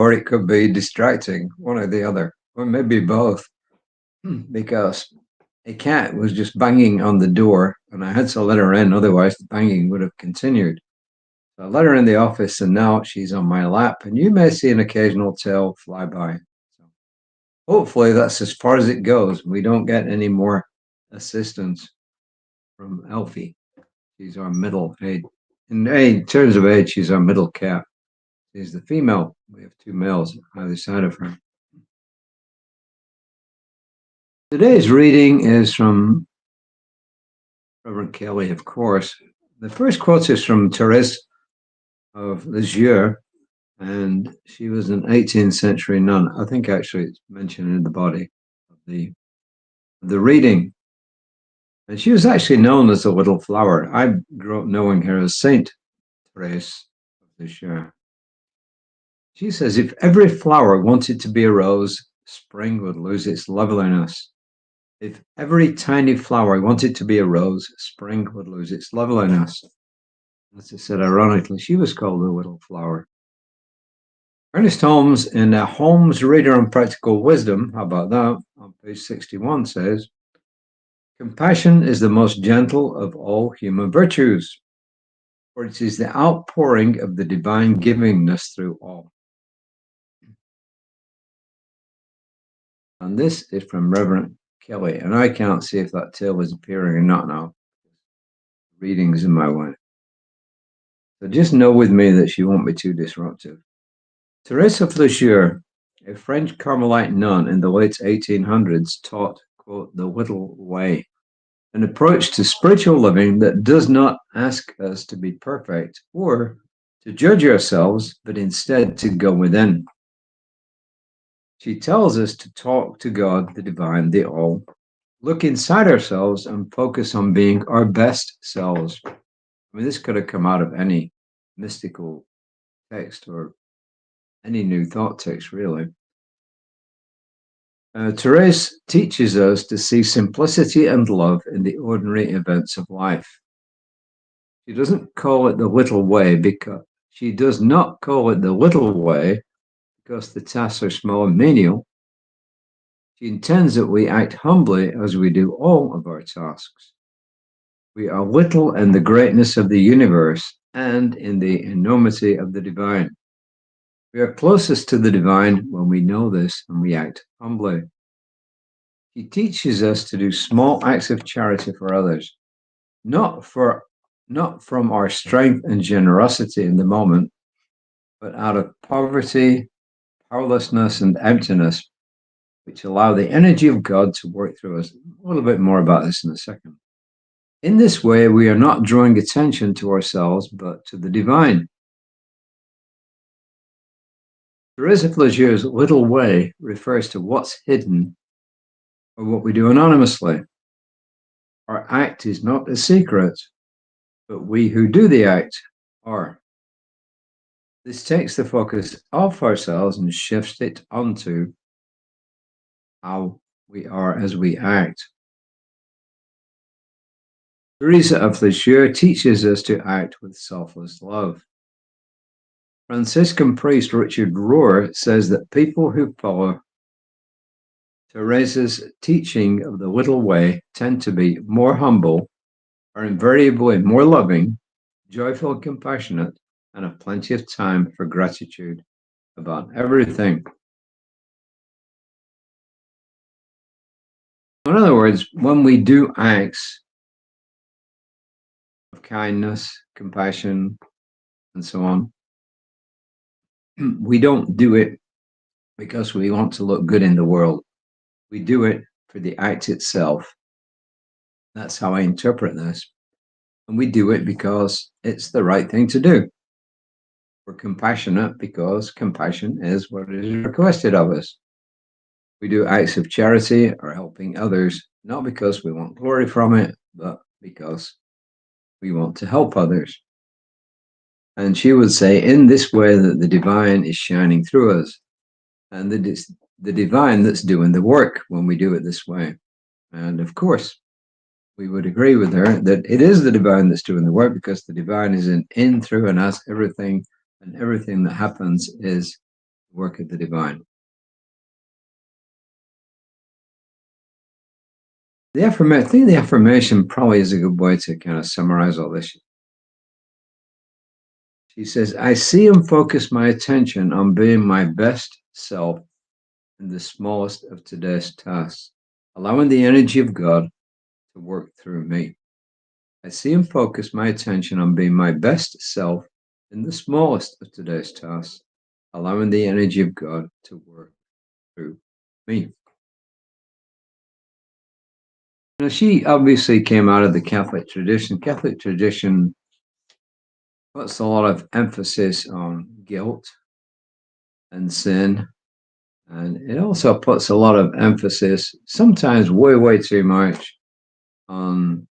or it could be distracting, one or the other, or maybe both, because a cat was just banging on the door and I had to let her in, otherwise the banging would have continued. So I let her in the office and now she's on my lap, and you may see an occasional tail fly by. So hopefully that's as far as it goes. We don't get any more assistance from Elfie. She's our middle age. In terms of age, she's our middle cat. She's the female. We have two males either side of her. Today's reading is from Rev Kelly, of course. The first quote is from Therese of Lisieux, and she was an 18th century nun. I think actually it's mentioned in the body of the reading. And she was actually known as the Little Flower. I grew up knowing her as Saint Therese of Lisieux. She says, if every flower wanted to be a rose, spring would lose its loveliness. If every tiny flower wanted to be a rose, spring would lose its loveliness. As I said, ironically, she was called the Little Flower. Ernest Holmes, in Holmes' Reader on Practical Wisdom, how about that, on page 61, says, compassion is the most gentle of all human virtues, for it is the outpouring of the divine givingness through all. And this is from Rev Kelly, and I can't see if that tail is appearing or not now. Reading's in my way. So just know with me that she won't be too disruptive. Therese of Lisieux, a French Carmelite nun in the late 1800s, taught, quote, the Whittle Way, an approach to spiritual living that does not ask us to be perfect or to judge ourselves, but instead to go within. She tells us to talk to God, the divine, the all, look inside ourselves and focus on being our best selves. I mean, this could have come out of any mystical text or any new thought text, really. Therese teaches us to see simplicity and love in the ordinary events of life. She doesn't call it the little way because she does not call it the little way because the tasks are small and menial. She intends that we act humbly as we do all of our tasks. We are little in the greatness of the universe and in the enormity of the divine. We are closest to the divine when we know this and we act humbly. He teaches us to do small acts of charity for others, not from our strength and generosity in the moment, but out of poverty, powerlessness, and emptiness, which allow the energy of God to work through us. A little bit more about this in a second. In this way, we are not drawing attention to ourselves, but to the divine. Therese of Lisieux's little way refers to what's hidden or what we do anonymously. Our act is not a secret, but we who do the act are. This takes the focus off ourselves and shifts it onto how we are as we act. Teresa of Lisieux teaches us to act with selfless love. Franciscan priest Richard Rohr says that people who follow Teresa's teaching of the little way tend to be more humble, are invariably more loving, joyful, compassionate, and have plenty of time for gratitude about everything. In other words, when we do acts of kindness, compassion, and so on, we don't do it because we want to look good in the world. We do it for the act itself. That's how I interpret this. And we do it because it's the right thing to do. We're compassionate because compassion is what is requested of us. We do acts of charity or helping others, not because we want glory from it, but because we want to help others. And she would say, in this way, that the divine is shining through us. And that it's the divine that's doing the work when we do it this way. And of course, we would agree with her that it is the divine that's doing the work, because the divine is in, through, and as everything, and everything that happens is work of the divine. I think the affirmation probably is a good way to kind of summarize all this. She says, I see and focus my attention on being my best self in the smallest of today's tasks, allowing the energy of God to work through me. I see and focus my attention on being my best self in the smallest of today's tasks, allowing the energy of God to work through me. Now, she obviously came out of the Catholic tradition. Catholic tradition puts a lot of emphasis on guilt and sin. And it also puts a lot of emphasis, sometimes way, way too much, on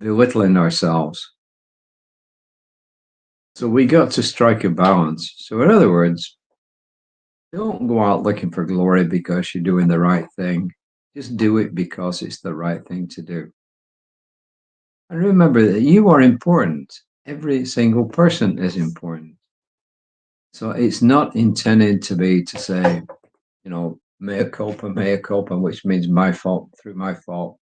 belittling ourselves. So we got to strike a balance. So in other words, don't go out looking for glory because you're doing the right thing. Just do it because it's the right thing to do. And remember that you are important. Every single person is important. So it's not intended to be to say, mea culpa, which means my fault through my fault.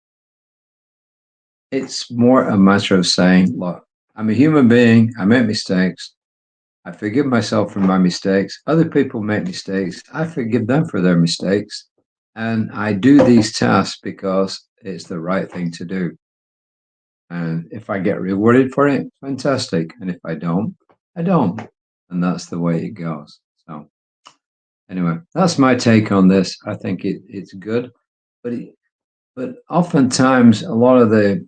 It's more a matter of saying, look, I'm a human being. I make mistakes. I forgive myself for my mistakes. Other people make mistakes. I forgive them for their mistakes. And I do these tasks because it's the right thing to do. And if I get rewarded for it, fantastic. And if I don't, I don't. And that's the way it goes. So anyway, that's my take on this. I think it's good. But oftentimes, a lot of the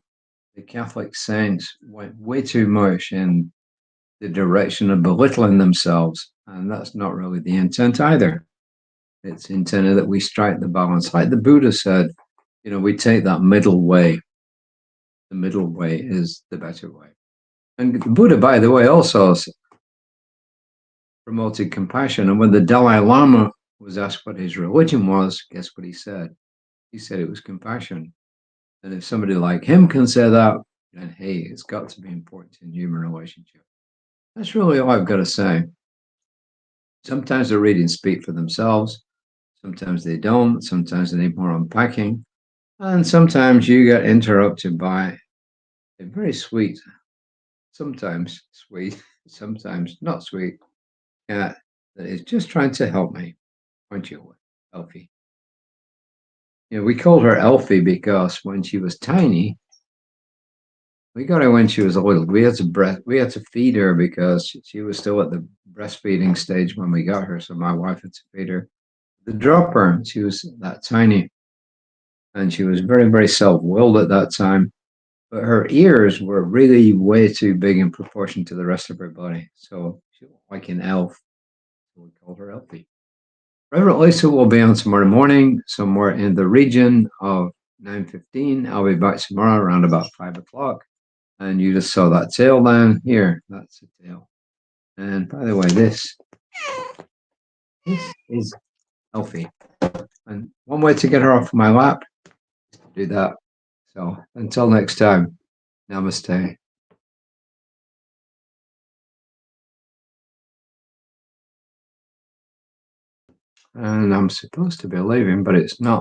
Catholic saints went way too much in the direction of belittling themselves. And that's not really the intent either. It's intended that we strike the balance. Like the Buddha said, we take that middle way. The middle way is the better way. And the Buddha, by the way, also promoted compassion. And when the Dalai Lama was asked what his religion was, guess what he said? He said it was compassion. And if somebody like him can say that, then hey, it's got to be important in human relationship. That's really all I've got to say. Sometimes the readings speak for themselves. Sometimes they don't. Sometimes they need more unpacking. And sometimes you get interrupted by a very sweet, sometimes sweet, sometimes not sweet cat that is just trying to help me. Aren't you, Elfie? We called her Elfie because when she was tiny, we got her when she was little. We had to feed her because she was still at the breastfeeding stage when we got her. So my wife had to feed her the dropper. She was that tiny, and she was very, very self-willed at that time. But her ears were really way too big in proportion to the rest of her body. So she was like an elf. So we called her Elfie. Reverend Lisa will be on tomorrow morning, somewhere in the region of 9:15. I'll be back tomorrow around about 5 o'clock. And you just saw that tail down here. That's the tail. And by the way, this is Elfie. And one way to get her off my lap is to do that. So until next time, namaste. And I'm supposed to be leaving, but it's not.